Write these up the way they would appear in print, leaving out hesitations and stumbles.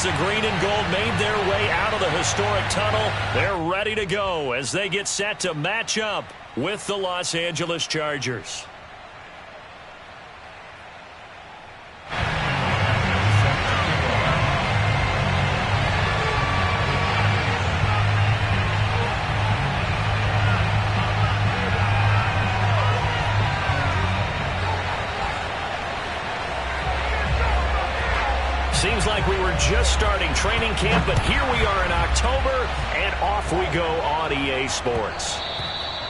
As the green and gold made their way out of the historic tunnel, they're ready to go as they get set to match up with the Los Angeles Chargers. Seems like we were just starting training camp, but here we are in October, and off we go on EA Sports.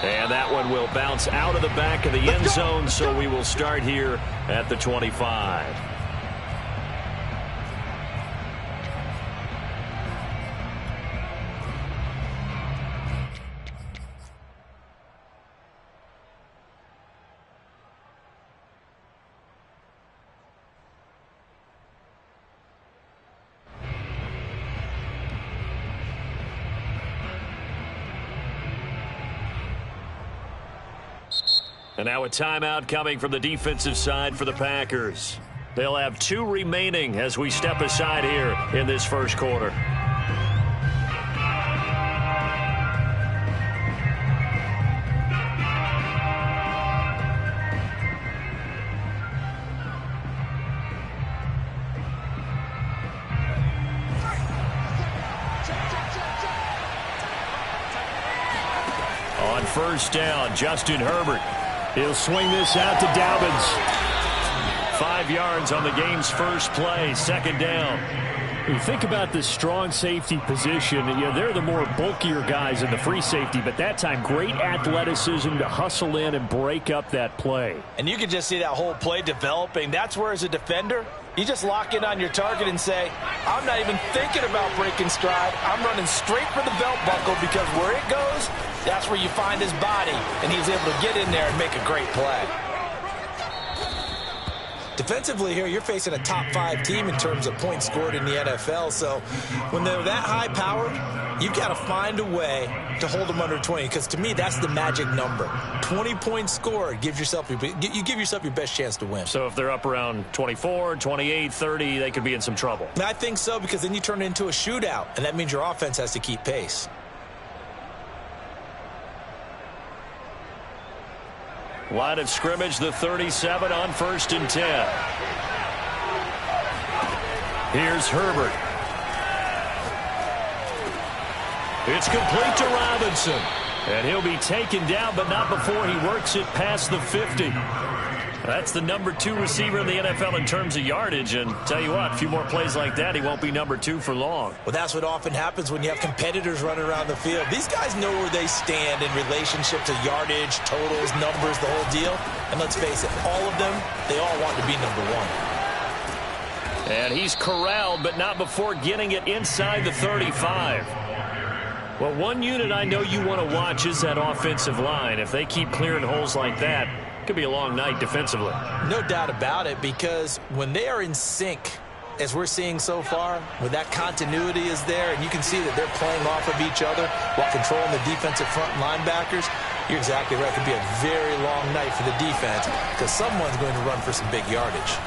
And that one will bounce out of the back of the end zone, so we will start here at the 25. And now a timeout coming from the defensive side for the Packers. They'll have 2 remaining as we step aside here in this first quarter. On first down, Justin Herbert. He'll swing this out to Dobbins. 5 yards on the game's first play, second down. You think about this strong safety position, they're the more bulkier guys in the free safety, but that time great athleticism to hustle in and break up that play. And you can just see that whole play developing. That's where, as a defender, you just lock in on your target and say, I'm not even thinking about breaking stride. I'm running straight for the belt buckle, because where it goes, that's where you find his body, and he's able to get in there and make a great play. Defensively here, you're facing a top 5 team in terms of points scored in the NFL, so when they're that high-powered, you've got to find a way to hold them under 20, because to me, that's the magic number. 20 points scored, you give yourself your best chance to win. So if they're up around 24, 28, 30, they could be in some trouble. And I think so, because then you turn it into a shootout, and that means your offense has to keep pace. Line of scrimmage, the 37 on first and 10. Here's Herbert. It's complete to Robinson. And he'll be taken down, but not before he works it past the 50. That's the number 2 receiver in the NFL in terms of yardage. And tell you what, a few more plays like that, he won't be number 2 for long. Well, that's what often happens when you have competitors running around the field. These guys know where they stand in relationship to yardage, totals, numbers, the whole deal. And let's face it, all of them, they all want to be number 1. And he's corralled, but not before getting it inside the 35. Well, one unit I know you want to watch is that offensive line. If they keep clearing holes like that, it could be a long night defensively. No doubt about it, because when they are in sync, as we're seeing so far, when that continuity is there, and you can see that they're playing off of each other while controlling the defensive front linebackers, you're exactly right. It could be a very long night for the defense, because someone's going to run for some big yardage.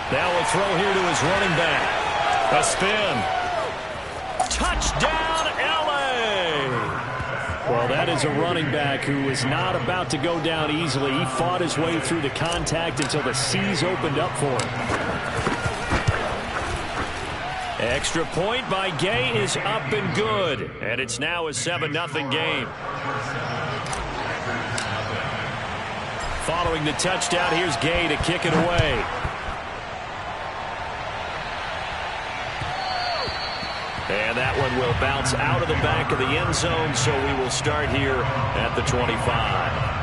Now a throw here to his running back. A spin. Touchdown, L.A. Well, that is a running back who is not about to go down easily. He fought his way through the contact until the seas opened up for him. Extra point by Gay is up and good. And it's now a 7-0 game. Following the touchdown, here's Gay to kick it away. And that one will bounce out of the back of the end zone, so we will start here at the 25.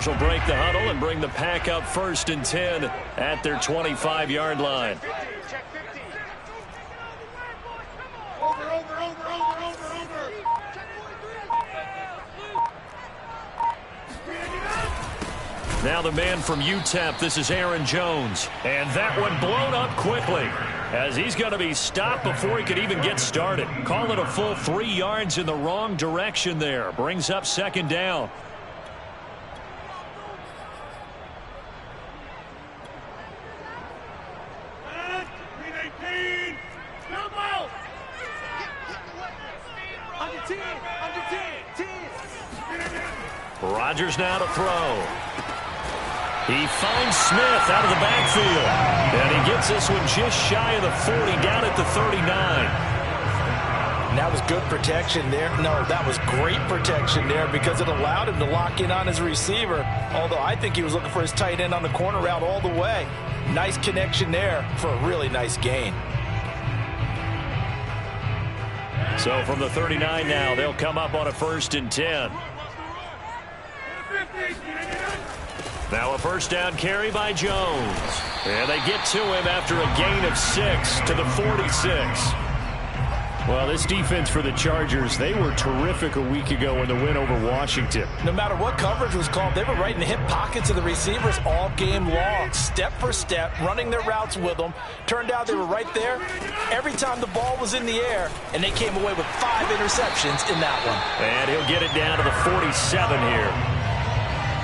will break the huddle and bring the pack up 1st and 10 at their 25-yard line. Now the man from UTEP, this is Aaron Jones. And that one blown up quickly as he's going to be stopped before he could even get started. Call it a full 3 yards in the wrong direction there. Brings up 2nd down. Rodgers now to throw. He finds Smith out of the backfield. And he gets this one just shy of the 40, down at the 39. And that was good protection there. No, that was great protection there because it allowed him to lock in on his receiver. Although I think he was looking for his tight end on the corner route all the way. Nice connection there for a really nice gain. So from the 39 now, they'll come up on a 1st and 10. Now a 1st down carry by Jones. And they get to him after a gain of 6 to the 46. Well, this defense for the Chargers, they were terrific a week ago in the win over Washington. No matter what coverage was called, they were right in the hip pockets of the receivers all game long. Step for step, running their routes with them. Turned out they were right there every time the ball was in the air, and they came away with 5 interceptions in that one. And he'll get it down to the 47 here.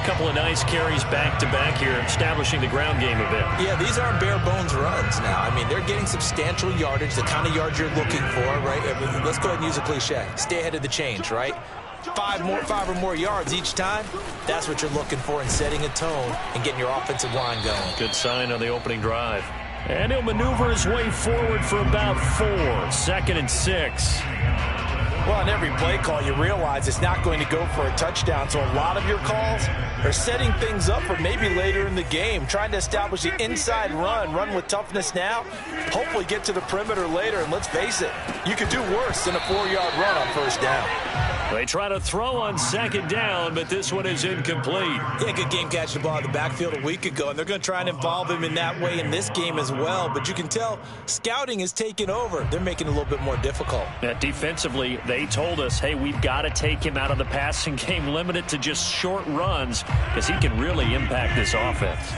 Couple of nice carries back-to-back here, establishing the ground game a bit. Yeah, these aren't bare-bones runs now. I mean, they're getting substantial yardage, the kind of yards you're looking for, right? I mean, let's go ahead and use a cliche. Stay ahead of the change, right? 5 or more yards each time, that's what you're looking for in setting a tone and getting your offensive line going. Good sign on the opening drive. And he'll maneuver his way forward for about 4. 2nd and 6. Well, on every play call, you realize it's not going to go for a touchdown, so a lot of your calls are setting things up for maybe later in the game, trying to establish the inside run with toughness now, hopefully get to the perimeter later, and let's face it, you could do worse than a 4-yard run on 1st down. They try to throw on 2nd down, but this one is incomplete. Yeah, good game catching the ball in the backfield a week ago, and they're going to try and involve him in that way in this game as well. But you can tell scouting is taking over. They're making it a little bit more difficult. Defensively, they told us, hey, we've got to take him out of the passing game, limited to just short runs, because he can really impact this offense.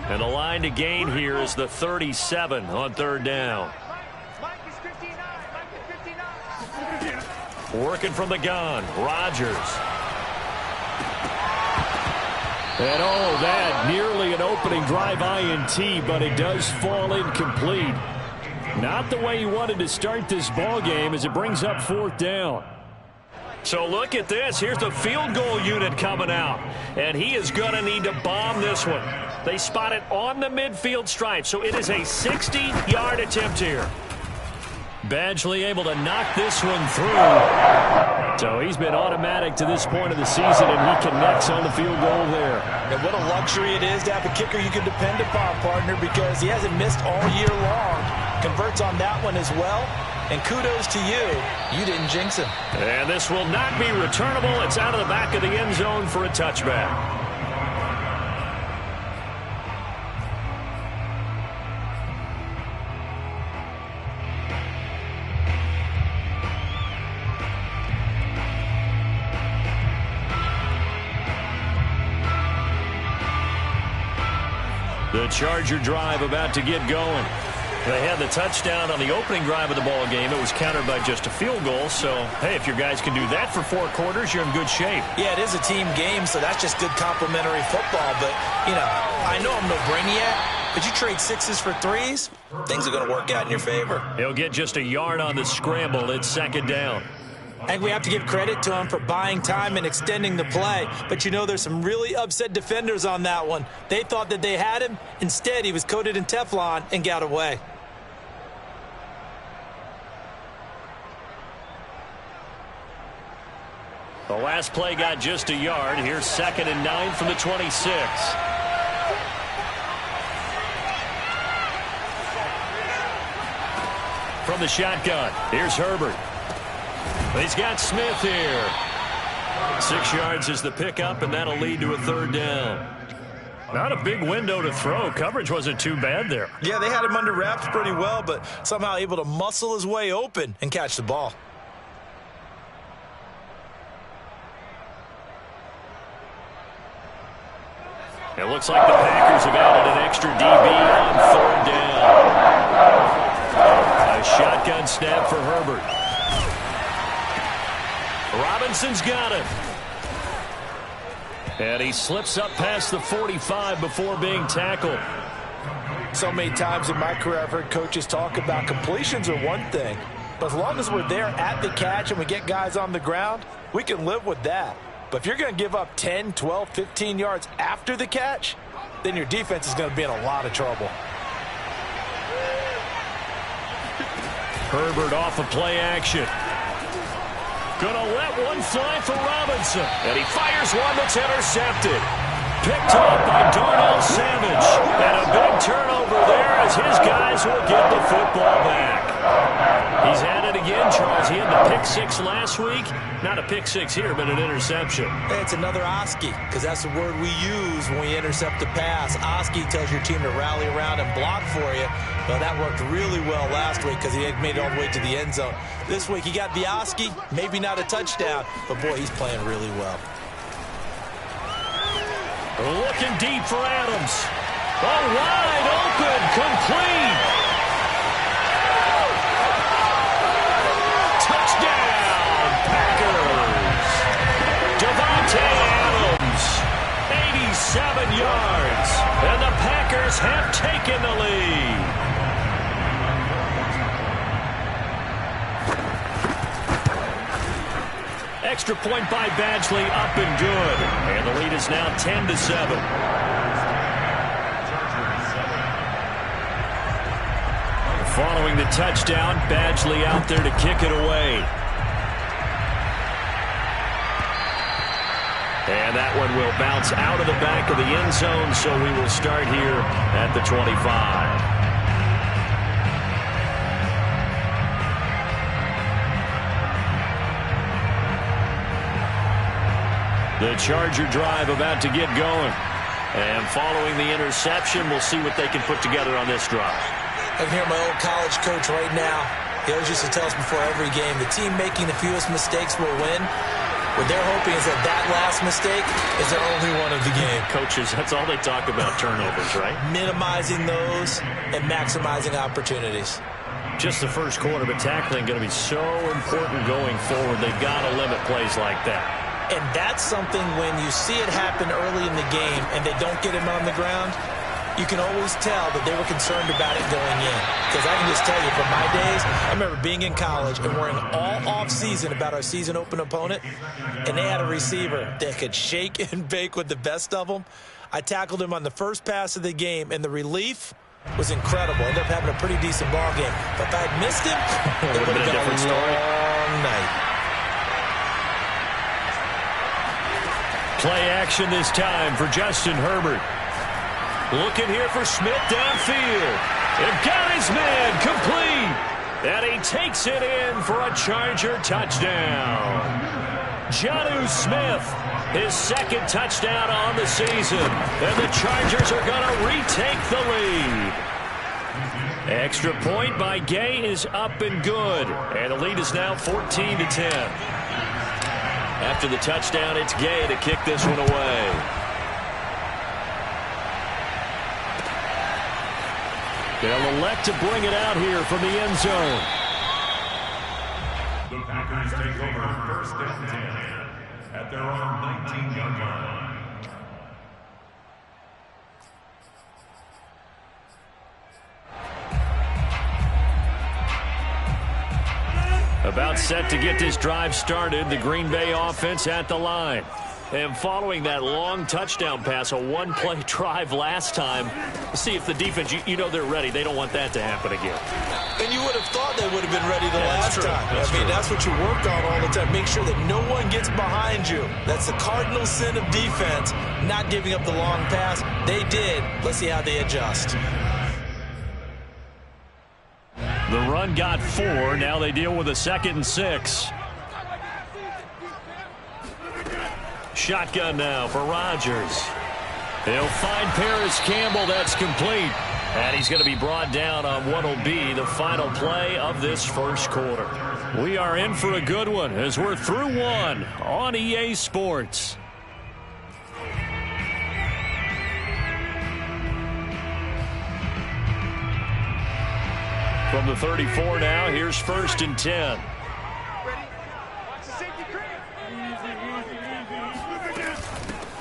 And the line to gain here is the 37 on 3rd down. Working from the gun, Rodgers. And that nearly an opening drive INT, but it does fall incomplete. Not the way he wanted to start this ball game as it brings up 4th down. So look at this. Here's the field goal unit coming out. And he is going to need to bomb this one. They spot it on the midfield stripe, so it is a 60-yard attempt here. Badgley able to knock this one through. So he's been automatic to this point of the season, and he connects on the field goal there. And what a luxury it is to have a kicker you can depend upon, partner, because he hasn't missed all year long. Converts on that one as well. And kudos to you. You didn't jinx him. And this will not be returnable. It's out of the back of the end zone for a touchback. The Charger drive about to get going. They had the touchdown on the opening drive of the ball game. It was countered by just a field goal. So, hey, if your guys can do that for 4 quarters, you're in good shape. Yeah, it is a team game, so that's just good complimentary football. But, you know, I know I'm no brainiac, but you trade 6s for 3s, things are going to work out in your favor. He'll get just a yard on the scramble. It's 2nd down. I think we have to give credit to him for buying time and extending the play. But, you know, there's some really upset defenders on that one. They thought that they had him. Instead, he was coated in Teflon and got away. The last play got just a yard. Here's 2nd and 9 from the 26. From the shotgun, here's Herbert. He's got Smith here. 6 yards is the pickup, and that'll lead to a 3rd down. Not a big window to throw. Coverage wasn't too bad there. Yeah, they had him under wraps pretty well, but somehow able to muscle his way open and catch the ball. It looks like the Packers have added an extra DB on 3rd down. A shotgun snap for Herbert. Robinson's got it. And he slips up past the 45 before being tackled. So many times in my career I've heard coaches talk about completions are one thing, but as long as we're there at the catch and we get guys on the ground, we can live with that. But if you're going to give up 10, 12, 15 yards after the catch, then your defense is going to be in a lot of trouble. Herbert off of play action. Gonna let one fly for Robinson. And he fires one that's intercepted. Picked up by Darnell Savage. And a big turnover there as his guys will get the football back. He's had it again, Charles. He had the pick 6 last week. Not a pick 6 here, but an interception. It's another Oski, because that's the word we use when we intercept a pass. Oski tells your team to rally around and block for you. Well, that worked really well last week because he had made it all the way to the end zone. This week he got the Oski, maybe not a touchdown, but boy, he's playing really well. Looking deep for Adams. Oh, wide open, complete. Touchdown, Packers. Davante Adams, 87 yards, and the Packers have taken the lead. Extra point by Badgley, up and good. And the lead is now 10-7. Following the touchdown, Badgley out there to kick it away. And that one will bounce out of the back of the end zone, so we will start here at the 25. The Charger drive about to get going. And following the interception, we'll see what they can put together on this drive. I can hear my old college coach right now. He always used to tell us before every game, the team making the fewest mistakes will win. What they're hoping is that last mistake is their only one of the game. Coaches, that's all they talk about, turnovers, right? Minimizing those and maximizing opportunities. Just the first quarter, but tackling going to be so important going forward. They've got to limit plays like that. And that's something when you see it happen early in the game and they don't get him on the ground, you can always tell that they were concerned about it going in. Because I can just tell you, from my days, I remember being in college and worrying all off-season about our season-open opponent, and they had a receiver that could shake and bake with the best of them. I tackled him on the first pass of the game, and the relief was incredible. Ended up having a pretty decent ball game. But if I had missed him, it would have been a long night. Play action this time for Justin Herbert. Looking here for Smith downfield. They've got his man complete. And he takes it in for a Charger touchdown. Jonnu Smith, his 2nd touchdown on the season. And the Chargers are going to retake the lead. Extra point by Gay is up and good. And the lead is now 14-10. After the touchdown, it's Gay to kick this one away. They'll elect to bring it out here from the end zone. The Packers take over 1st and 10 at their own 19-yard line. About set to get this drive started, the Green Bay offense at the line. And following that long touchdown pass, a one-play drive last time, see if the defense, you know they're ready. They don't want that to happen again. And you would have thought they would have been ready the last time. That's what you work on all the time. Make sure that no one gets behind you. That's the cardinal sin of defense, not giving up the long pass. They did. Let's see how they adjust. The run got 4. Now they deal with a 2nd and 6. Shotgun now for Rodgers. He'll find Paris Campbell. That's complete. And he's going to be brought down on what will be the final play of this first quarter. We are in for a good one as we're through one on EA Sports. From the 34 now, here's 1st and 10.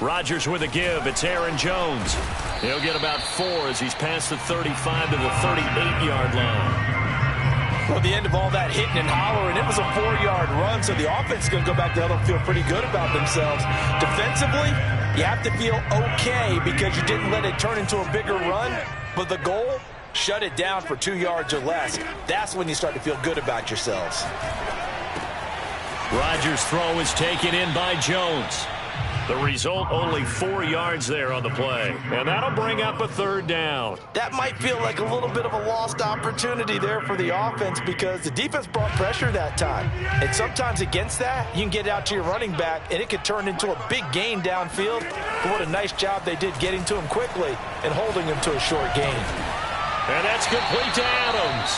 Rodgers with a give. It's Aaron Jones. He'll get about 4 as he's past the 35 to the 38-yard line. Well, the end of all that hitting and hollering, it was a 4-yard run, so the offense is going to go back to huddle and feel pretty good about themselves. Defensively, you have to feel okay because you didn't let it turn into a bigger run, but the goal, shut it down for 2 yards or less. That's when you start to feel good about yourselves. Rodgers' throw is taken in by Jones. The result, only 4 yards there on the play. And that'll bring up a 3rd down. That might feel like a little bit of a lost opportunity there for the offense because the defense brought pressure that time. And sometimes against that, you can get out to your running back, and it could turn into a big gain downfield. But what a nice job they did getting to him quickly and holding him to a short gain. And that's complete to Adams.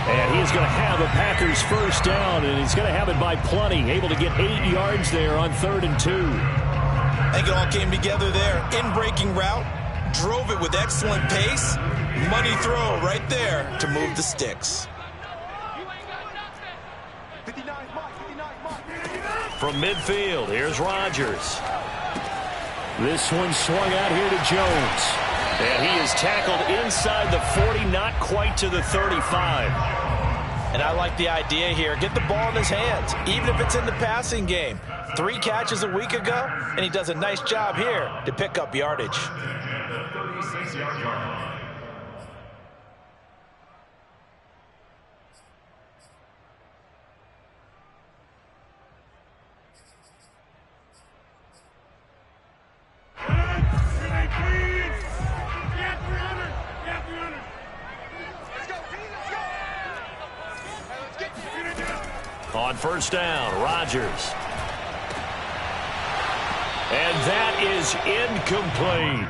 And he's going to have a Packers 1st down, and he's going to have it by plenty. Able to get 8 yards there on 3rd and 2. I think it all came together there. In-breaking route, drove it with excellent pace. Money throw right there to move the sticks. From midfield, here's Rodgers. This one swung out here to Jones. And he is tackled inside the 40, not quite to the 35. And I like the idea here. Get the ball in his hands, even if it's in the passing game. 3 catches a week ago, and he does a nice job here to pick up yardage. 36-yard line. On 1st down, Rodgers. And that is incomplete.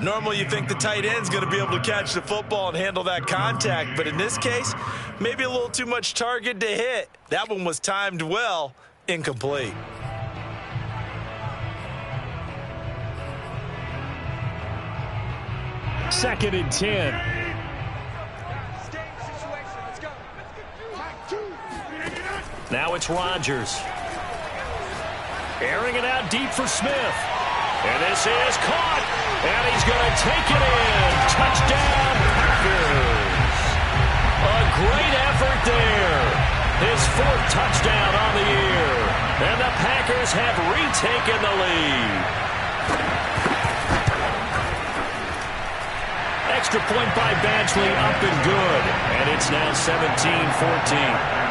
Normally you think the tight end's going to be able to catch the football and handle that contact, but in this case, maybe a little too much target to hit. That one was timed well, incomplete. Second and 10. Now it's Rodgers. Airing it out deep for Smith. And this is caught. And he's going to take it in. Touchdown, Packers. A great effort there. His 4th touchdown on the year. And the Packers have retaken the lead. Extra point by Badgley, up and good. And it's now 17-14.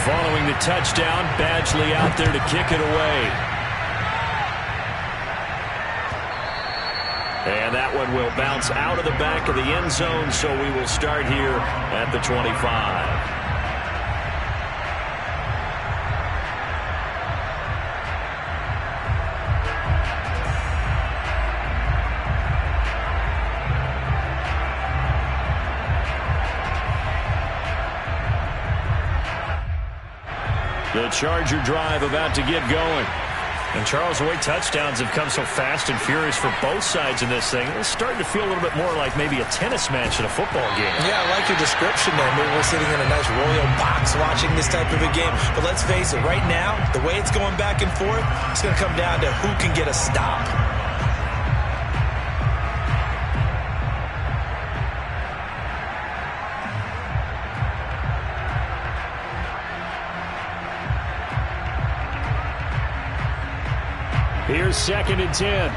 Following the touchdown, Badgley out there to kick it away. And that one will bounce out of the back of the end zone, so we will start here at the 25. The Charger drive about to get going. And Charles, the way touchdowns have come so fast and furious for both sides in this thing, it's starting to feel a little bit more like maybe a tennis match in a football game. Yeah, I like your description there. Maybe we're sitting in a nice royal box watching this type of a game. But let's face it, right now, the way it's going back and forth, it's going to come down to who can get a stop. Here's 2nd and 10.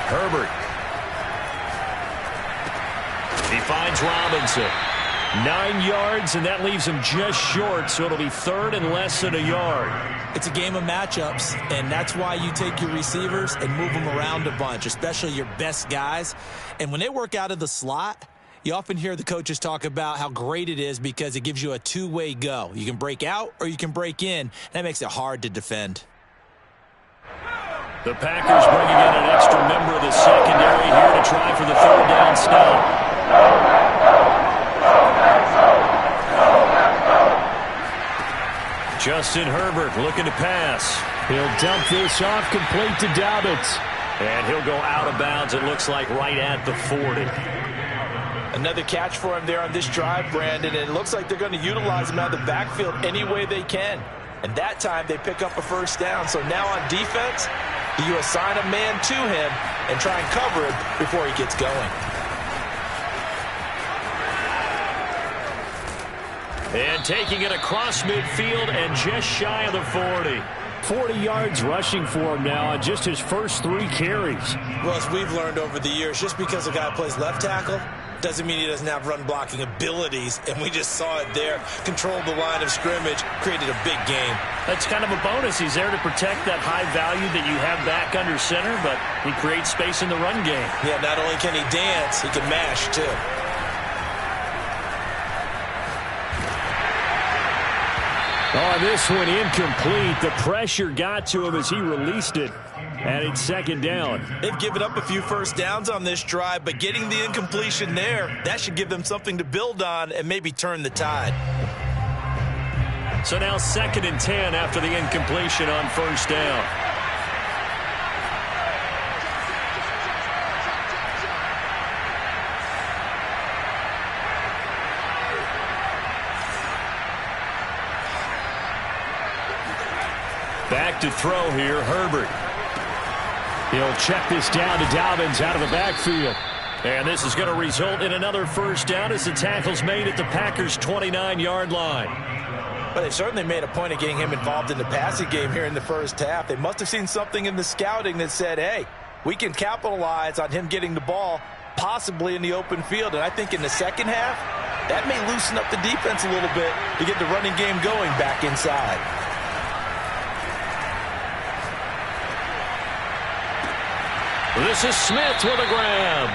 Herbert. He finds Robinson. 9 yards, and that leaves him just short, so it'll be third and less than a yard. It's a game of matchups, and that's why you take your receivers and move them around a bunch, especially your best guys. And when they work out of the slot, you often hear the coaches talk about how great it is because it gives you a two-way go. You can break out or you can break in. That makes it hard to defend. The Packers bringing in an extra member of the secondary here to try for the third down stop. Justin Herbert looking to pass. He'll dump this off, complete to Dobbins. And he'll go out of bounds, it looks like, right at the 40. Another catch for him there on this drive, Brandon, and it looks like they're going to utilize him out of the backfield any way they can. And that time they pick up a first down. So now on defense, you assign a man to him and try and cover him before he gets going. And taking it across midfield and just shy of the 40. 40 yards rushing for him now on just his first 3 carries. Well, as we've learned over the years, just because a guy plays left tackle doesn't mean he doesn't have run blocking abilities, and we just saw it there. Controlled the line of scrimmage, created a big game. That's kind of a bonus. He's there to protect that high value that you have back under center, but he creates space in the run game. Yeah, not only can he dance, he can mash too. Oh, this one incomplete. The pressure got to him as he released it. And it's second down. They've given up a few first downs on this drive, but getting the incompletion there, that should give them something to build on and maybe turn the tide. So now 2nd and 10 after the incompletion on first down. Back to throw here, Herbert. He'll check this down to Dobbins out of the backfield. And this is going to result in another first down as the tackle's made at the Packers' 29-yard line. But they certainly made a point of getting him involved in the passing game here in the first half. They must have seen something in the scouting that said, hey, we can capitalize on him getting the ball possibly in the open field. And I think in the second half, that may loosen up the defense a little bit to get the running game going back inside. This is Smith with a grab.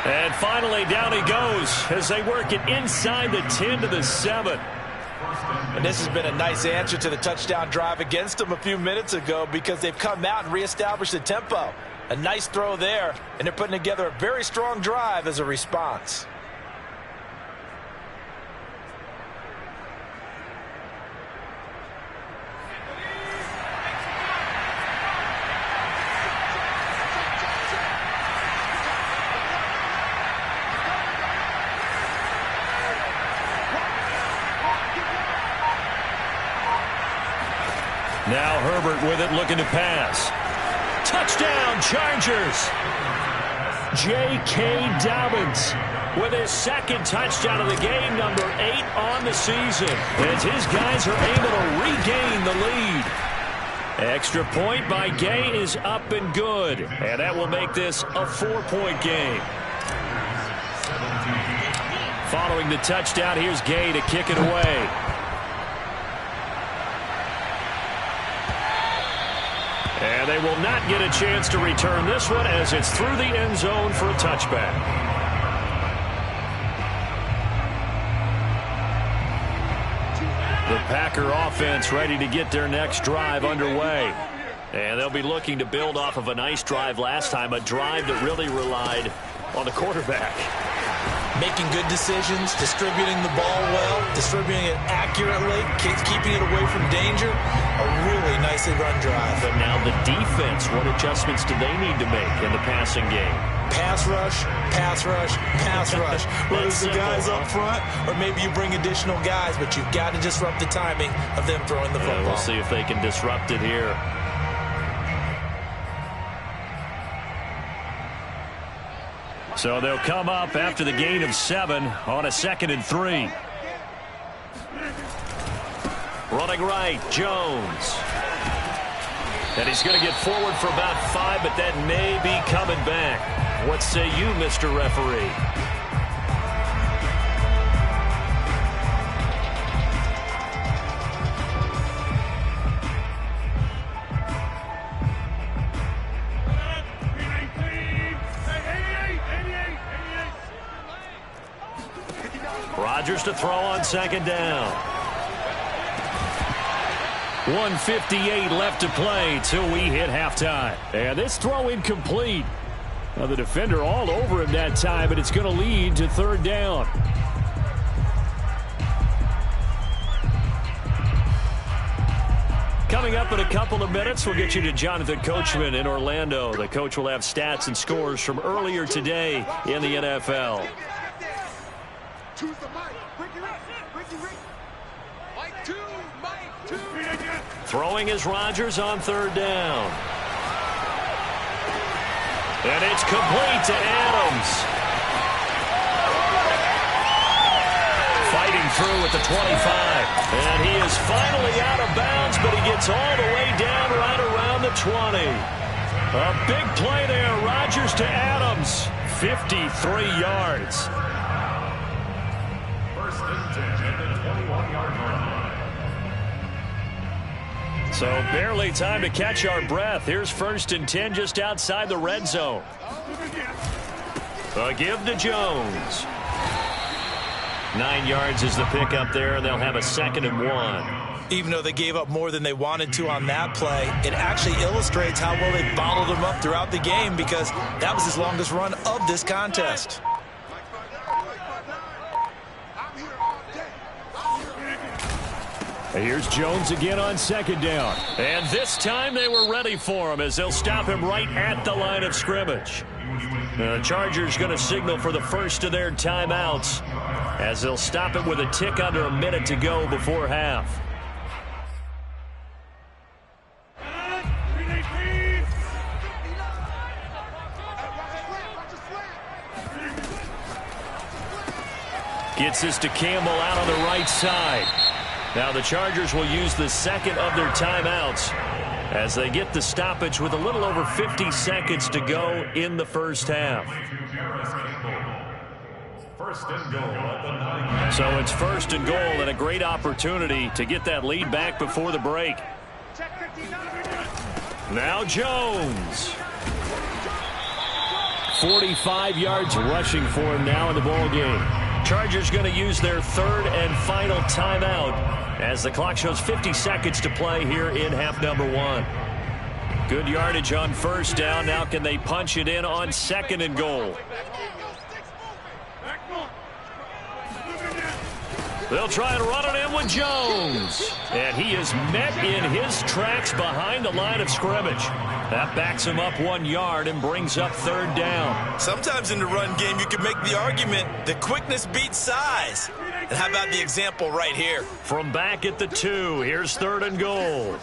And finally down he goes as they work it inside the 10 to the 7. And this has been a nice answer to the touchdown drive against them a few minutes ago because they've come out and reestablished the tempo. A nice throw there, and they're putting together a very strong drive as a response. Now Herbert with it, looking to pass. Touchdown, Chargers! J.K. Dobbins with his 2nd touchdown of the game, number 8 on the season, as his guys are able to regain the lead. Extra point by Gay is up and good, and that will make this a 4-point game. Following the touchdown, here's Gay to kick it away. And they will not get a chance to return this one as it's through the end zone for a touchback. The Packer offense ready to get their next drive underway. And they'll be looking to build off of a nice drive last time, a drive that really relied on the quarterback. Making good decisions, distributing the ball well, distributing it accurately, keeping it away from danger. A really nicely run drive. But now the defense, what adjustments do they need to make in the passing game? Pass rush, pass rush, pass rush. Whether it's the guys up front or maybe you bring additional guys, but you've got to disrupt the timing of them throwing the football. We'll see if they can disrupt it here. So they'll come up after the gain of 7 on a 2nd and 3. Running right, Jones. And he's going to get forward for about 5, but that may be coming back. What say you, Mr. Referee? Rodgers to throw on second down. 1:58 left to play till we hit halftime. And this throw incomplete. Now the defender all over him that time, and it's going to lead to third down. Coming up in a couple of minutes, we'll get you to Jonathan Coachman in Orlando. The coach will have stats and scores from earlier today in the NFL. Throwing is Rodgers on third down. And it's complete to Adams. Fighting through at the 25. And he is finally out of bounds, but he gets all the way down right around the 20. A big play there. Rodgers to Adams. 53 yards. First and 10 at the 21-yard line. So barely time to catch our breath. Here's first and 10 just outside the red zone. A give to Jones. 9 yards is the pickup there, and they'll have a 2nd and 1. Even though they gave up more than they wanted to on that play, it actually illustrates how well they bottled them up throughout the game, because that was his longest run of this contest. Here's Jones again on second down. And this time they were ready for him, as they'll stop him right at the line of scrimmage. The Chargers going to signal for the first of their timeouts, as they'll stop it with a tick under a minute to go before half. Gets this to Campbell out on the right side. Now the Chargers will use the second of their timeouts as they get the stoppage with a little over 50 seconds to go in the first half. First and goal at the 9. So it's first and goal, and a great opportunity to get that lead back before the break. Now Jones. 45 yards rushing for him now in the ball game. Chargers going to use their third and final timeout as the clock shows 50 seconds to play here in half number 1. Good yardage on first down. Now can they punch it in on second and goal? They'll try and run it in with Jones. And he is met in his tracks behind the line of scrimmage. That backs him up 1 yard and brings up third down. Sometimes in the run game, you can make the argument that quickness beats size. And how about the example right here? From back at the 2, here's third and goal.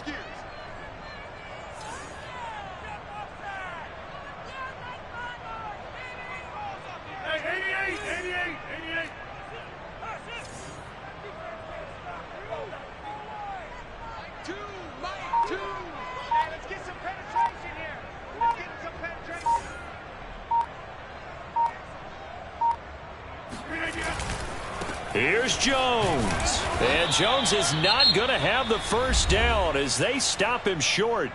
Here's Jones. And Jones is not going to have the first down as they stop him short.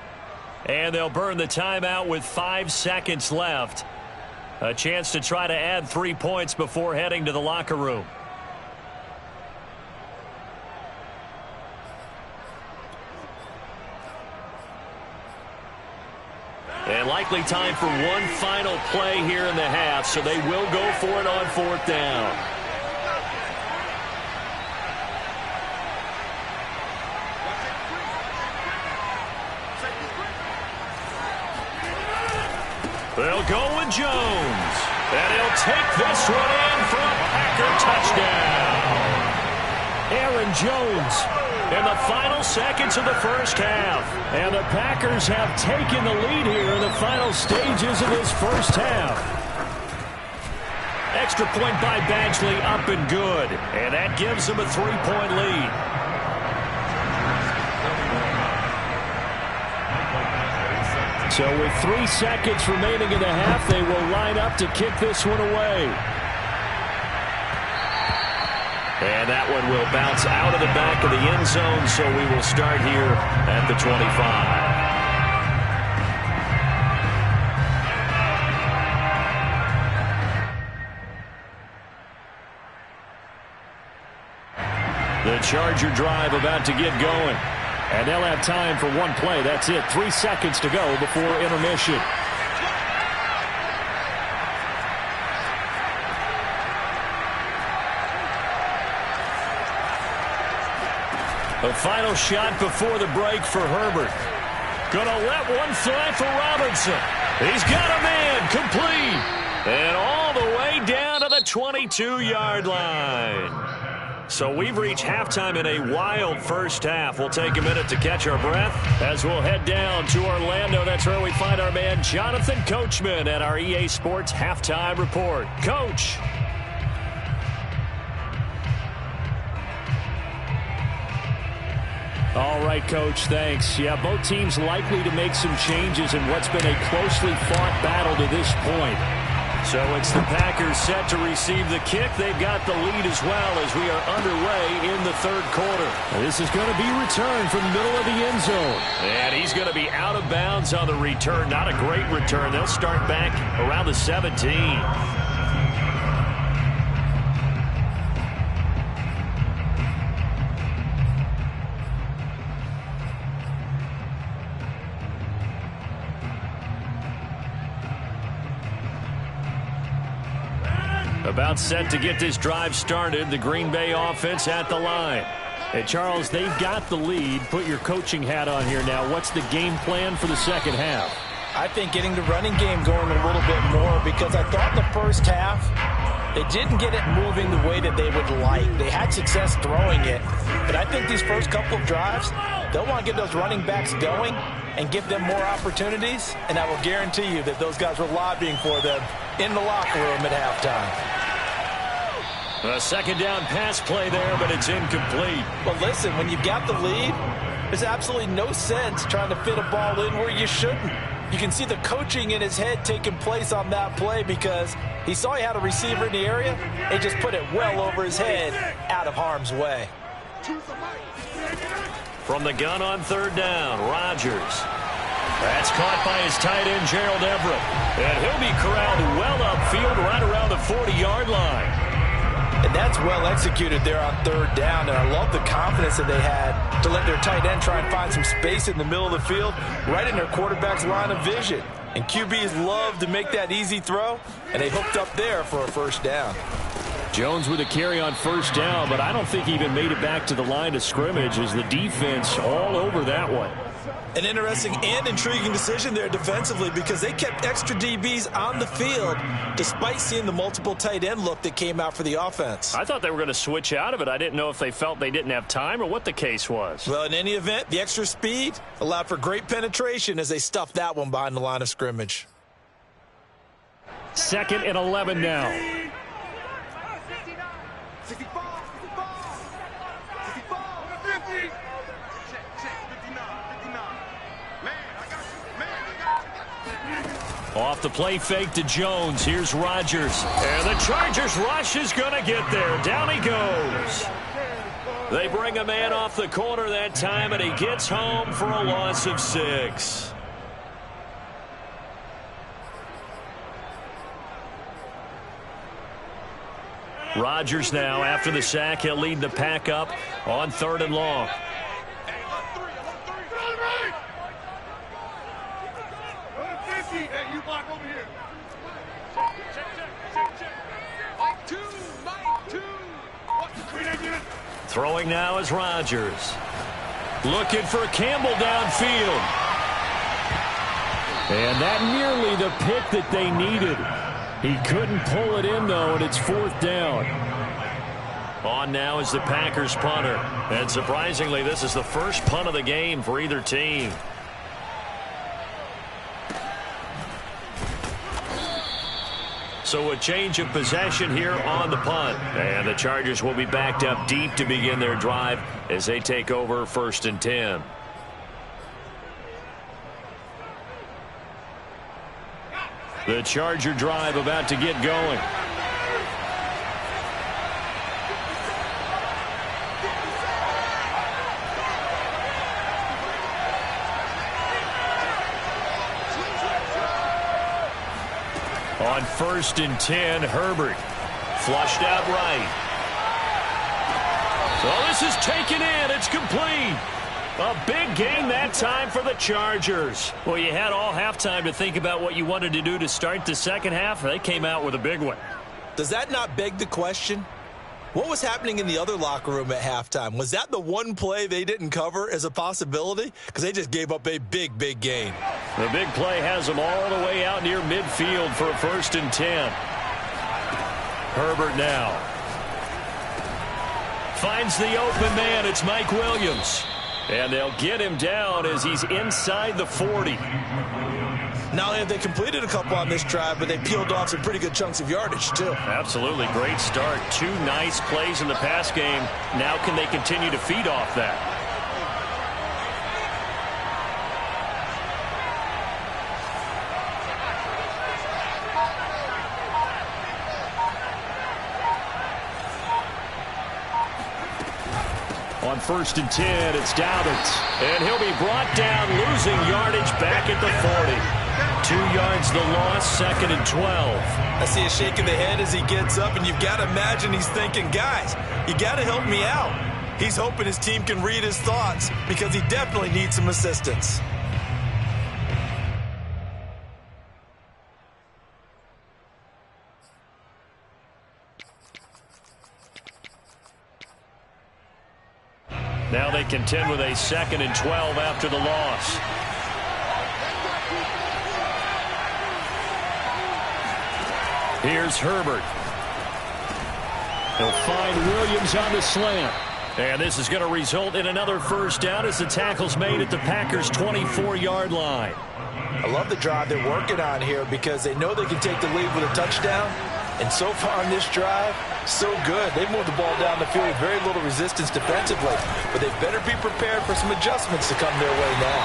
And they'll burn the timeout with 5 seconds left. A chance to try to add 3 points before heading to the locker room. And likely time for one final play here in the half, so they will go for it on fourth down. They'll go with Jones. And he'll take this one in for a Packer touchdown. Aaron Jones In the final seconds of the first half. And the Packers have taken the lead here in the final stages of this first half. Extra point by Badgley, up and good. And that gives them a 3-point lead. So with 3 seconds remaining in the half, they will line up to kick this one away. And that one will bounce out of the back of the end zone, so we will start here at the 25. The Charger drive about to get going. And they'll have time for one play. That's it. 3 seconds to go before intermission. The final shot before the break for Herbert. Gonna let one fly for Robinson. He's got a man complete. And all the way down to the 22-yard line. So we've reached halftime in a wild first half. We'll take a minute to catch our breath as we'll head down to Orlando. That's where we find our man Jonathan Coachman at our EA Sports Halftime Report. Coach. All right, Coach, thanks. Yeah, both teams likely to make some changes in what's been a closely fought battle to this point. So it's the Packers set to receive the kick. They've got the lead as well as we are underway in the third quarter. This is going to be returned from the middle of the end zone. And he's going to be out of bounds on the return. Not a great return. They'll start back around the 17. About set to get this drive started. The Green Bay offense at the line. Hey, Charles, they've got the lead. Put your coaching hat on here now. What's the game plan for the second half? I think getting the running game going a little bit more because I thought the first half they didn't get it moving the way that they would like. They had success throwing it, but I think these first couple of drives, they'll want to get those running backs going and give them more opportunities, and I will guarantee you that those guys were lobbying for them in the locker room at halftime. A second down pass play there, but it's incomplete. But listen, when you've got the lead, there's absolutely no sense trying to fit a ball in where you shouldn't. You can see the coaching in his head taking place on that play because he saw he had a receiver in the area and just put it well over his head out of harm's way. From the gun on third down, Rodgers. That's caught by his tight end, Gerald Everett. And he'll be corralled well upfield right around the 40-yard line. And that's well executed there on third down. And I love the confidence that they had to let their tight end try and find some space in the middle of the field, right in their quarterback's line of vision. And QBs love to make that easy throw, and they hooked up there for a first down. Jones with a carry on first down, but I don't think he even made it back to the line of scrimmage as the defense all over that one. An interesting and intriguing decision there defensively because they kept extra DBs on the field despite seeing the multiple tight end look that came out for the offense. I thought they were going to switch out of it. I didn't know if they felt they didn't have time or what the case was. Well, in any event, the extra speed allowed for great penetration as they stuffed that one behind the line of scrimmage. 2nd and 11 now. Off the play fake to Jones. Here's Rodgers. And the Chargers rush is going to get there. Down he goes. They bring a man off the corner that time, and he gets home for a loss of 6. Rodgers now, after the sack, he'll lead the pack up on 3rd and long. Throwing now is Rodgers. Looking for Campbell downfield. And that nearly the pick that they needed. He couldn't pull it in, though, and it's 4th down. On now is the Packers punter. And surprisingly, this is the first punt of the game for either team. So a change of possession here on the punt. And the Chargers will be backed up deep to begin their drive as they take over 1st and 10. The Charger drive about to get going. On 1st and 10, Herbert flushed out right. Oh, this is taken in. It's complete. A big game that time for the Chargers. Well, you had all halftime to think about what you wanted to do to start the second half. They came out with a big one. Does that not beg the question? What was happening in the other locker room at halftime? Was that the one play they didn't cover as a possibility? Because they just gave up a big, big gain. The big play has them all the way out near midfield for a 1st and 10. Herbert now finds the open man. It's Mike Williams. And they'll get him down as he's inside the 40. Not only have they completed a couple on this drive, but they peeled off some pretty good chunks of yardage, too. Absolutely. Great start. 2 nice plays in the pass game. Now can they continue to feed off that? On 1st and 10, it's Dobbins. And he'll be brought down, losing yardage back at the 40. 2 yards the loss, 2nd and 12. I see a shake of the head as he gets up, and you've got to imagine he's thinking, guys, you got to help me out. He's hoping his team can read his thoughts because he definitely needs some assistance. Now they contend with a 2nd and 12 after the loss. Here's Herbert. He'll find Williams on the slant. And this is going to result in another 1st down as the tackle's made at the Packers' 24-yard line. I love the drive they're working on here because they know they can take the lead with a touchdown. And so far on this drive, so good. They moved the ball down the field with very little resistance defensively. But they better be prepared for some adjustments to come their way now.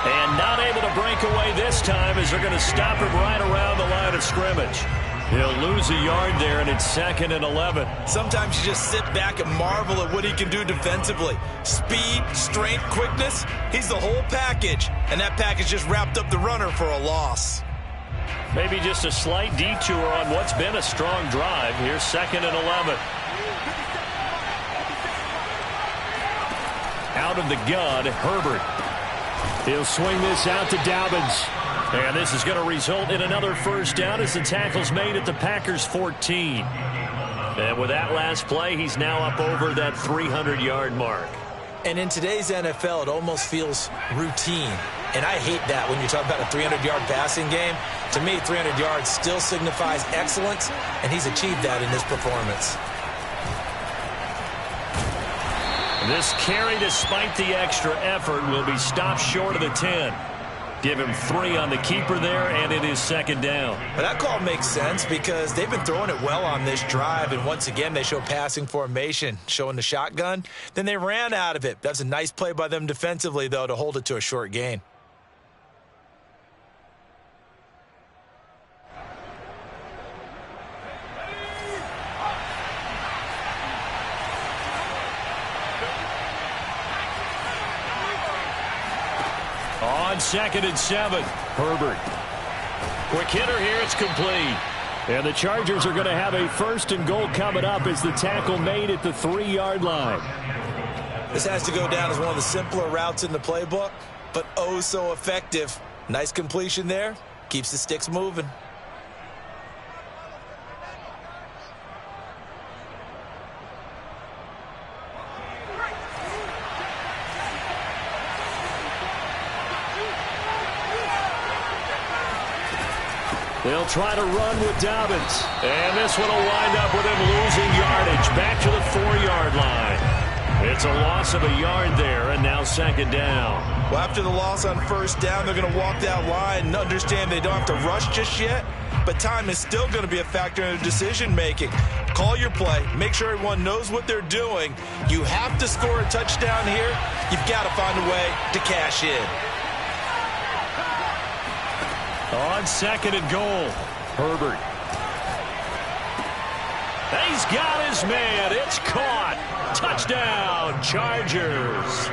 And not able to break away this time as they're going to stop him right around the line of scrimmage. He'll lose a yard there, and it's 2nd and 11. Sometimes you just sit back and marvel at what he can do defensively. Speed, strength, quickness, he's the whole package. And that package just wrapped up the runner for a loss. Maybe just a slight detour on what's been a strong drive. Here's 2nd and 11. Out of the gun, Herbert. He'll swing this out to Dobbins. And this is going to result in another 1st down as the tackle's made at the Packers' 14. And with that last play, he's now up over that 300-yard mark. And in today's NFL, it almost feels routine. And I hate that when you talk about a 300-yard passing game. To me, 300 yards still signifies excellence, and he's achieved that in this performance. This carry, despite the extra effort, will be stopped short of the 10. Give him 3 on the keeper there, and it is 2nd down. But that call makes sense because they've been throwing it well on this drive, and once again, they show passing formation, showing the shotgun. Then they ran out of it. That's a nice play by them defensively, though, to hold it to a short gain. On 2nd and 7, Herbert. Quick hitter here, it's complete. And the Chargers are going to have a 1st and goal coming up as the tackle made at the 3-yard line. This has to go down as one of the simpler routes in the playbook, but oh so effective. Nice completion there. Keeps the sticks moving. They'll try to run with Dobbins. And this one will wind up with him losing yardage back to the 4-yard line. It's a loss of a yard there, and now 2nd down. Well, after the loss on 1st down, they're going to walk that line and understand they don't have to rush just yet. But time is still going to be a factor in their decision-making. Call your play. Make sure everyone knows what they're doing. You have to score a touchdown here. You've got to find a way to cash in. On 2nd and goal, Herbert. He's got his man. It's caught. Touchdown, Chargers.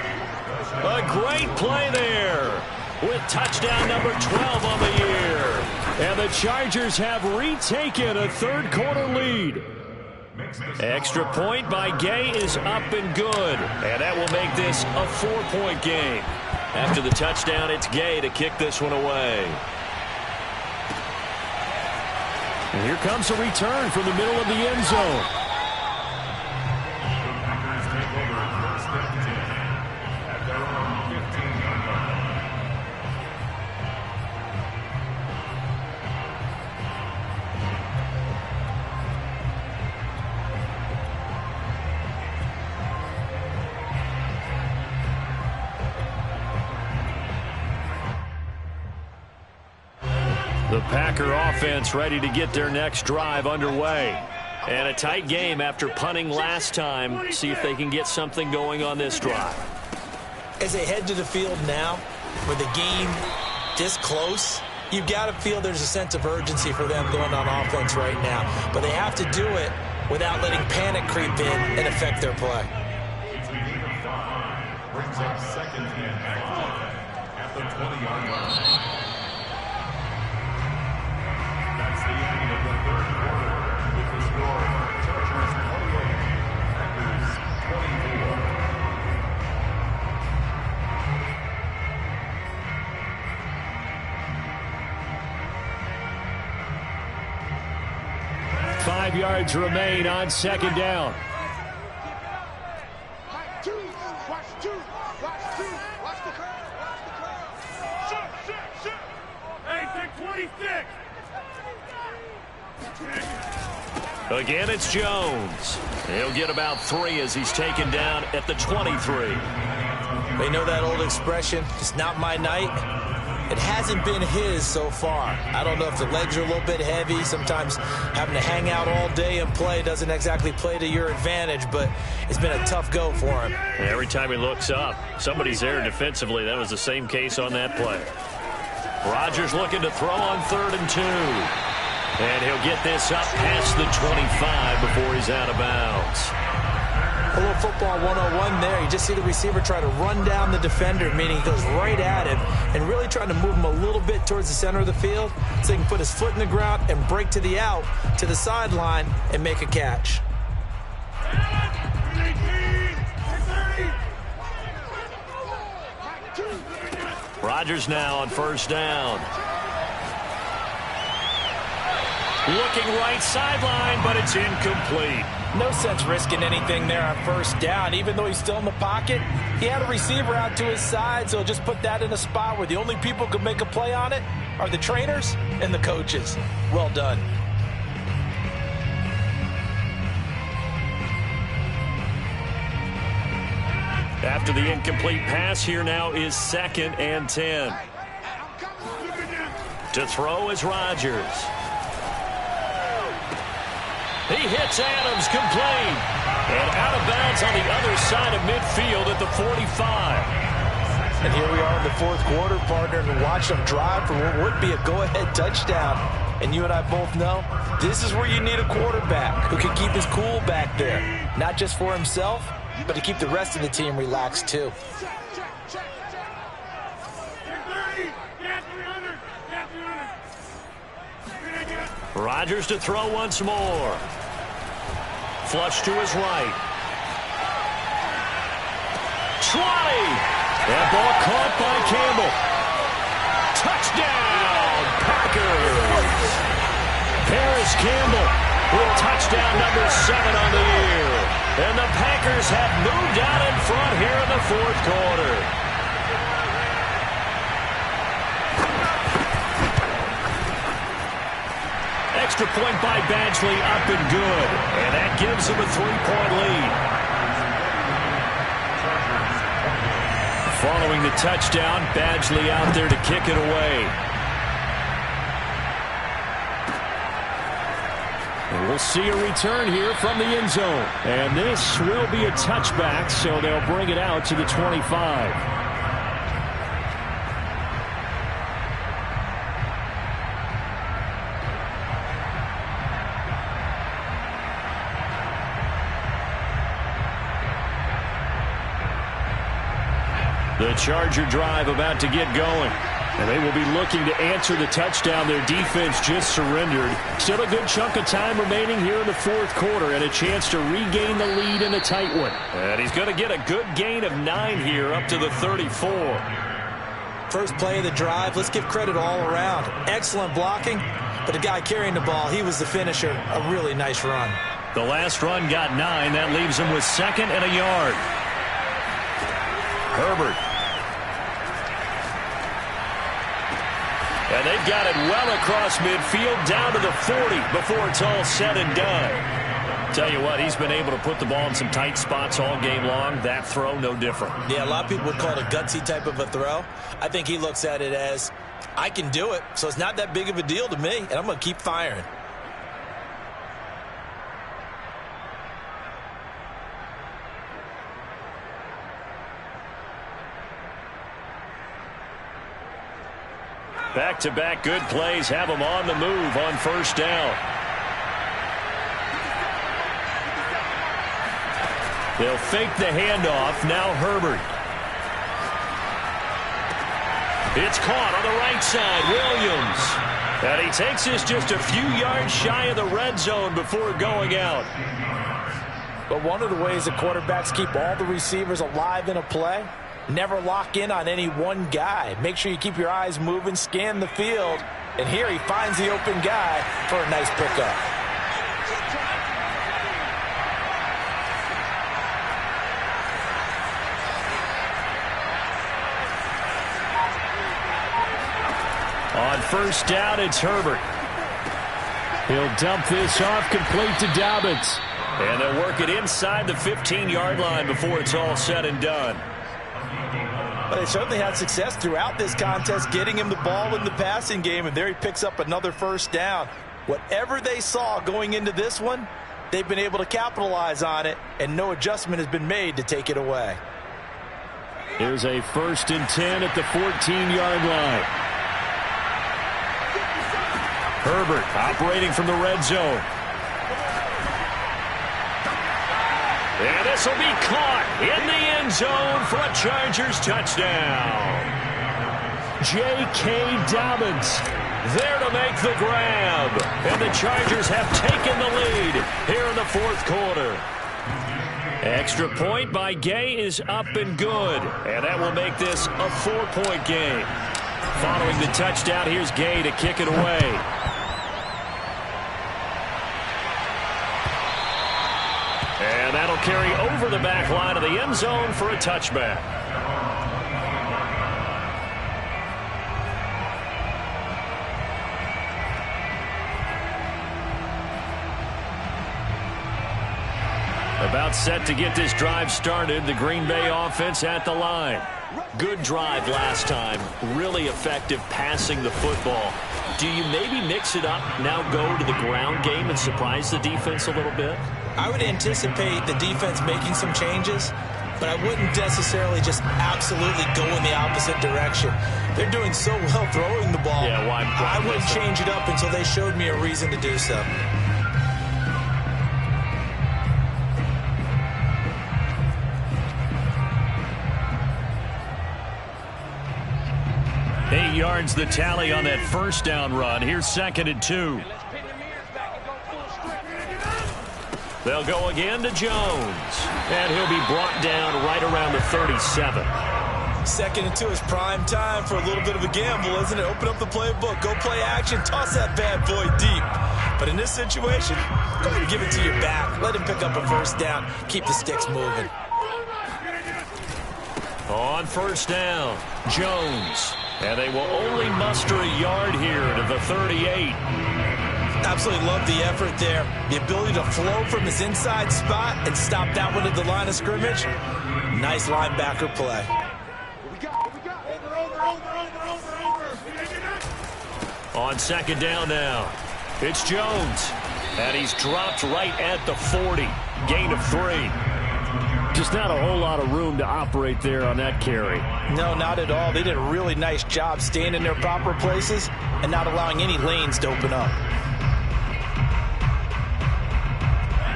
A great play there with touchdown number 12 on the year. And the Chargers have retaken a 3rd-quarter lead. Extra point by Gay is up and good. And that will make this a 4-point game. After the touchdown, it's Gay to kick this one away. And here comes a return from the middle of the end zone. The Packer offense ready to get their next drive underway. And a tight game after punting last time. See if they can get something going on this drive. As they head to the field now, with the game this close, you've got to feel there's a sense of urgency for them going on offense right now. But they have to do it without letting panic creep in and affect their play. Brings up second and action at the 20-yard line. That's the end of the third quarter with the score Chargers 28, Packers 24. Five yards remain on second down. Again, it's Jones. He'll get about 3 as he's taken down at the 23. They know that old expression, it's not my night. It hasn't been his so far. I don't know if the legs are a little bit heavy. Sometimes having to hang out all day and play doesn't exactly play to your advantage, but it's been a tough go for him. Every time he looks up, somebody's there defensively. That was the same case on that play. Rodgers looking to throw on 3rd and 2. And he'll get this up past the 25 before he's out of bounds. A little football 101 there. You just see the receiver try to run down the defender, meaning he goes right at him and really trying to move him a little bit towards the center of the field so he can put his foot in the ground and break to the out, to the sideline, and make a catch. Rodgers now on 1st down. Looking right sideline, but it's incomplete. No sense risking anything there on 1st down. Even though he's still in the pocket, he had a receiver out to his side, so just put that in a spot where the only people who can make a play on it are the trainers and the coaches. Well done. After the incomplete pass, here now is 2nd and 10. To throw is Rodgers. He hits Adams, complete. And out of bounds on the other side of midfield at the 45. And here we are in the 4th quarter, partner, and watch them drive for what would be a go-ahead touchdown. And you and I both know this is where you need a quarterback who can keep his cool back there. Not just for himself, but to keep the rest of the team relaxed too. Rodgers to throw once more. Flush to his right. 20. That ball caught by Campbell. Touchdown, Packers. Paris Campbell with touchdown number 7 on the year. And the Packers have moved out in front here in the 4th quarter. Extra point by Badgley, up and good. And that gives him a 3-point lead. Following the touchdown, Badgley out there to kick it away. And we'll see a return here from the end zone. And this will be a touchback, so they'll bring it out to the 25. The Charger drive about to get going. And they will be looking to answer the touchdown their defense just surrendered. Still a good chunk of time remaining here in the fourth quarter and a chance to regain the lead in a tight one. And he's going to get a good gain of 9 here up to the 34. First play of the drive, let's give credit all around. Excellent blocking, but the guy carrying the ball, he was the finisher. A really nice run. The last run got 9. That leaves him with 2nd and a yard. Herbert. And they've got it well across midfield down to the 40 before it's all said and done. Tell you what, he's been able to put the ball in some tight spots all game long. That throw, no different. Yeah, a lot of people would call it a gutsy type of a throw. I think he looks at it as, I can do it, so it's not that big of a deal to me, and I'm going to keep firing. Back-to-back good plays have him on the move on first down. They'll fake the handoff. Now Herbert. It's caught on the right side. Williams. And he takes this just a few yards shy of the red zone before going out. But one of the ways that quarterbacks keep all the receivers alive in a play, never lock in on any one guy. Make sure you keep your eyes moving, scan the field. And here he finds the open guy for a nice pickup. On first down, it's Herbert. He'll dump this off complete to Dobbins. And they'll work it inside the 15-yard line before it's all said and done. But they certainly had success throughout this contest getting him the ball in the passing game, and there he picks up another first down. Whatever they saw going into this one, they've been able to capitalize on it, and no adjustment has been made to take it away. Here's a 1st and 10 at the 14-yard line. Herbert operating from the red zone. And this will be caught in the end zone for a Chargers touchdown. J.K. Dobbins there to make the grab. And the Chargers have taken the lead here in the fourth quarter. Extra point by Gay is up and good. And that will make this a 4-point game. Following the touchdown, here's Gay to kick it away. And that'll carry over the back line of the end zone for a touchback. About set to get this drive started. The Green Bay offense at the line. Good drive last time. Really effective passing the football. Do you maybe mix it up, now go to the ground game and surprise the defense a little bit? I would anticipate the defense making some changes, but I wouldn't necessarily just absolutely go in the opposite direction. They're doing so well throwing the ball. Yeah, why I wouldn't change it up until they showed me a reason to do so. Eight yards the tally on that first down run. Here's 2nd and 2. They'll go again to Jones. And he'll be brought down right around the 37. 2nd and 2 is prime time for a little bit of a gamble, isn't it? Open up the playbook, go play action, toss that bad boy deep. But in this situation, go ahead and give it to your back. Let him pick up a first down. Keep the sticks moving. On first down, Jones. And they will only muster a yard here to the 38. Absolutely love the effort there. The ability to flow from his inside spot and stop that one at the line of scrimmage. Nice linebacker play. On 2nd down now, it's Jones. And he's dropped right at the 40. Gain of 3. Just not a whole lot of room to operate there on that carry. No, not at all. They did a really nice job staying in their proper places and not allowing any lanes to open up.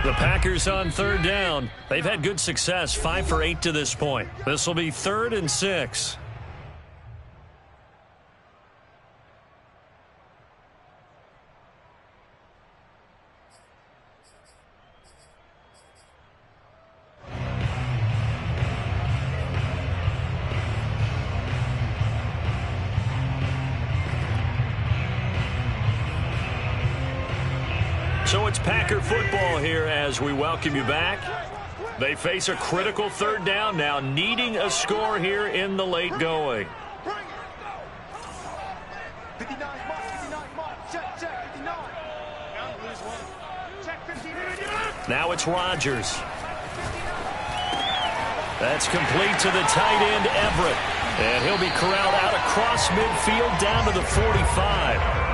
The Packers on 3rd down. They've had good success, 5 for 8 to this point. This will be 3rd and 6. Packer football here as we welcome you back. They face a critical third down now, needing a score here in the late going. Now it's Rodgers. That's complete to the tight end, Everett. And he'll be corralled out across midfield down to the 45.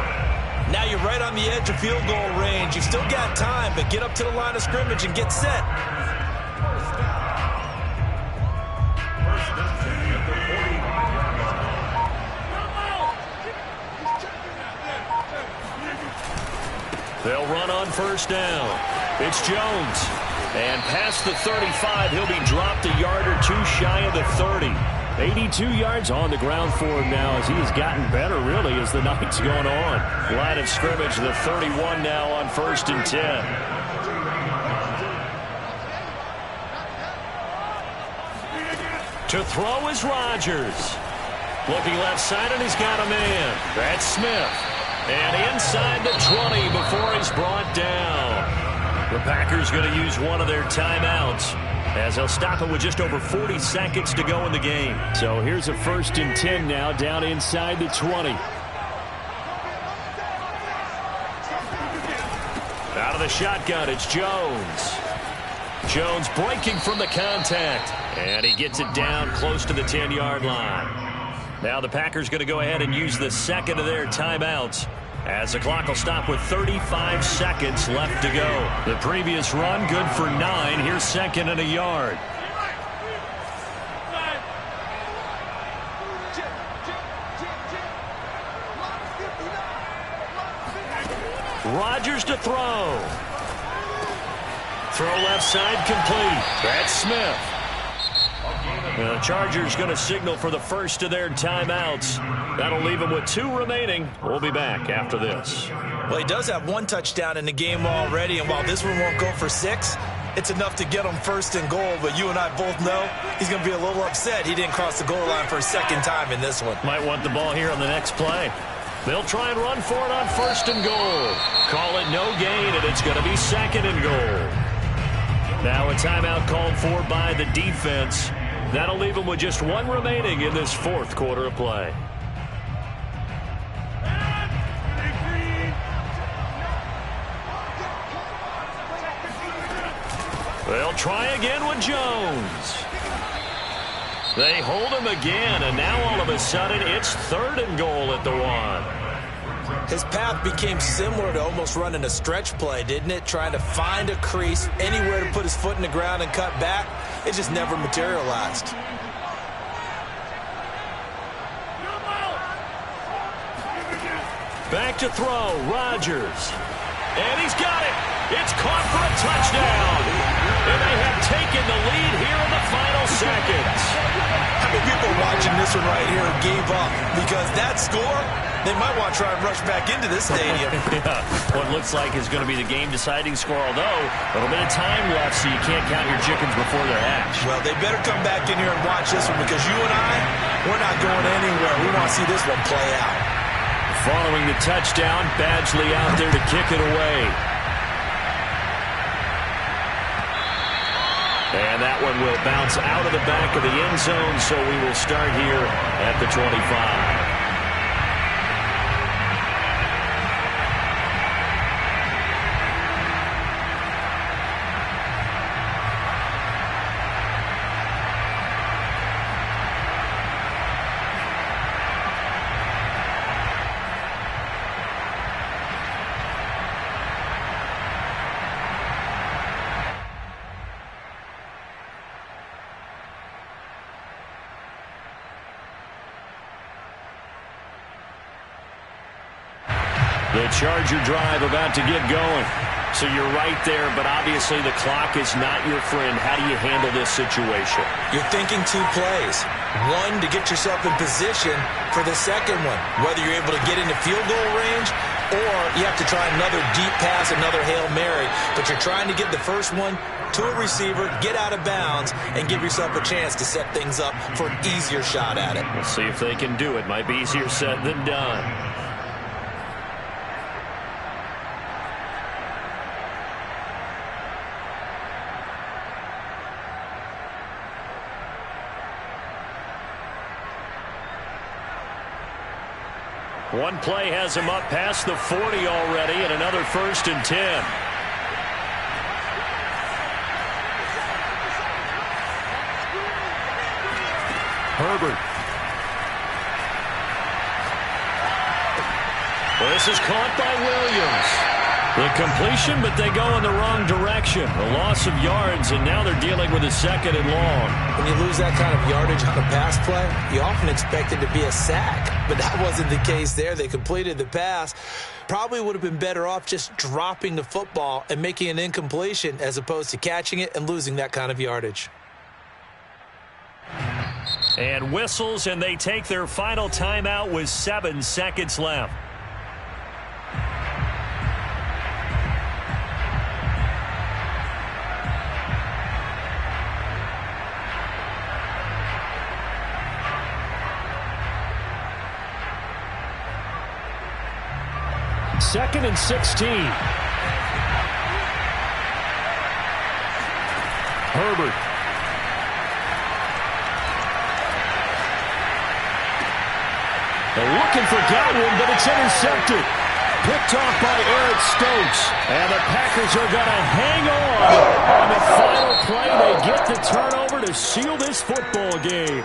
Now you're right on the edge of field goal range. You've still got time, but get up to the line of scrimmage and get set. They'll run on first down. It's Jones. And past the 35, he'll be dropped a yard or two shy of the 30. 82 yards on the ground for him now as he has gotten better, really, as the night's going on. Line of scrimmage, the 31 now on 1st and 10. To throw is Rodgers. Looking left side, and he's got a man. That's Smith. And inside the 20 before he's brought down. The Packers going to use one of their timeouts as they'll stop it with just over 40 seconds to go in the game. So here's a 1st and 10 now down inside the 20. Out of the shotgun, it's Jones. Jones breaking from the contact. And he gets it down close to the 10-yard line. Now the Packers going to go ahead and use the second of their timeouts, as the clock will stop with 35 seconds left to go. The previous run good for 9. Here's 2nd and a yard. Rodgers to throw. Throw left side complete. That's Smith. The Chargers going to signal for the first of their timeouts. That'll leave them with 2 remaining. We'll be back after this. Well, he does have 1 touchdown in the game already, and while this one won't go for 6, it's enough to get him 1st and goal. But you and I both know he's going to be a little upset he didn't cross the goal line for a 2nd time in this one. Might want the ball here on the next play. They'll try and run for it on 1st and goal. Call it no gain, and it's going to be 2nd and goal. Now a timeout called for by the defense. That'll leave them with just 1 remaining in this 4th quarter of play. They'll try again with Jones. They hold him again, and now all of a sudden it's 3rd and goal at the 1. His path became similar to almost running a stretch play, didn't it? Trying to find a crease, anywhere to put his foot in the ground and cut back. It just never materialized. Back to throw, Rodgers. And he's got it. It's caught for a touchdown. And they have taken the lead here in the final seconds. How many people watching this one right here gave up? Because that score, they might want to try and rush back into this stadium. Yeah, what looks like is going to be the game-deciding score, although a little bit of time left, so you can't count your chickens before they're hatched. Well, they better come back in here and watch this one, because you and I, we're not going anywhere. We want to see this one play out. Following the touchdown, Badgley out there to kick it away. And that one will bounce out of the back of the end zone, so we will start here at the 25. The Charger drive about to get going. So you're right there, but obviously the clock is not your friend. How do you handle this situation? You're thinking 2 plays. 1, to get yourself in position for the second one, whether you're able to get into field goal range or you have to try another deep pass, another Hail Mary. But you're trying to get the first one to a receiver, get out of bounds, and give yourself a chance to set things up for an easier shot at it. We'll see if they can do it. Might be easier said than done. One play has him up past the 40 already, and another 1st and 10. Herbert. This is caught by Williams. The completion, but they go in the wrong direction. A loss of yards, and now they're dealing with a 2nd and long. When you lose that kind of yardage on a pass play, you often expect it to be a sack, but that wasn't the case there. They completed the pass. Probably would have been better off just dropping the football and making an incompletion as opposed to catching it and losing that kind of yardage. And whistles, and they take their final timeout with 7 seconds left. Second and 16. Herbert. They're looking for Godwin, but it's intercepted. Picked off by Eric Stokes. And the Packers are going to hang on the final play. They get the turnover to seal this football game.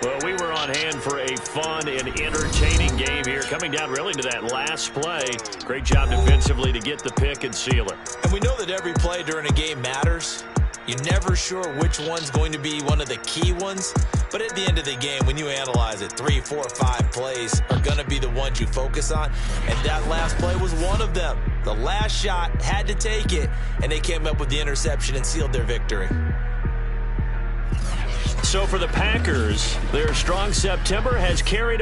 Well, we were on hand for a fun and entertaining game here. Coming down really to that last play. Great job defensively to get the pick and seal it. And we know that every play during a game matters. You're never sure which one's going to be one of the key ones. But at the end of the game, when you analyze it, 3, 4, 5 plays are going to be the ones you focus on. And that last play was one of them. The last shot had to take it, and they came up with the interception and sealed their victory. So for the Packers, their strong September has carried